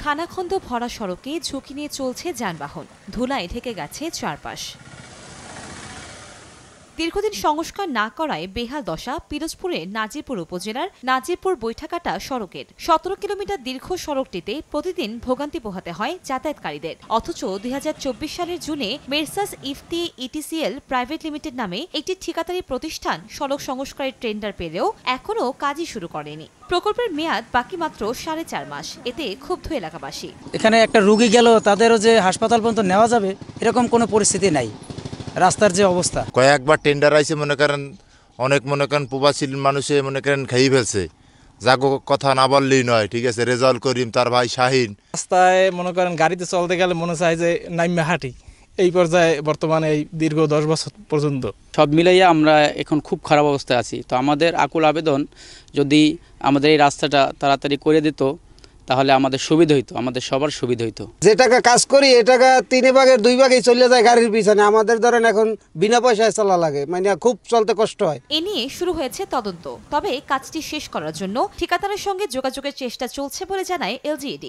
খানাখন্দ ভরা সড়কে ঝুঁকি নিয়ে চলছে যানবাহন, ধুলায় ঢেকে গেছে চারপাশ। দীর্ঘদিন সংস্কার না করায় বেহাল দশা পিরোজপুরের নাজিরপুর উপজেলার নাজিরপুর বৈঠাকাটা সড়কের। 17 কিলোমিটার দীর্ঘ সড়কটিতে প্রতিদিন ভোগান্তি পোহাতে হয় যাতায়াতকারীদের। অথচ 2024 সালের জুনে মেরসাস ইফতি ইটিসিএল প্রাইভেট লিমিটেড নামে একটি ঠিকাদারি প্রতিষ্ঠান সড়ক সংস্কারের টেন্ডার পেলেও এখনও কাজই শুরু করেনি। প্রকল্পের মেয়াদ বাকি মাত্র 4.5 মাস। এতে ক্ষুব্ধ এলাকাবাসী। এখানে একটা রোগী গেল, তাদেরও যে হাসপাতাল পর্যন্ত নেওয়া যাবে এরকম কোনো পরিস্থিতি নাই। রাস্তার যে অবস্থা, কয়েকবার টেন্ডার আইছে, মনে করেন অনেক প্রবাসী মানুষে খেয়ে ফেলছে। যাগো কথা না বললেই নয়, ঠিক আছে। রেজাউল করিম, তার ভাই শাহিন। রাস্তায় গাড়িতে চলতে গেলে মনে চায় যে নাইমে হাঁটি। এই পর্যায়ে বর্তমানে এই দীর্ঘ 10 বছর পর্যন্ত সব মিলাইয়া আমরা এখন খুব খারাপ অবস্থায় আছি। তো আমাদের আকুল আবেদন, যদি আমাদের এই রাস্তাটা তাড়াতাড়ি করে দিত তাহলে আমাদের সুবিধা হইতো, আমাদের সবার সুবিধা হইতো। যে টাকা কাজ করি এ টাকা 3 ভাগের 2 ভাগই চলে যায় গাড়ির পিছনে। আমাদের ধরেন এখন বিনা পয়সায় চলা লাগে, খুব চলতে কষ্ট হয়। এ নিয়ে শুরু হয়েছে তদন্ত। তবে কাজটি শেষ করার জন্য ঠিকাদারের সঙ্গে যোগাযোগের চেষ্টা চলছে বলে জানায় এলজিইডি।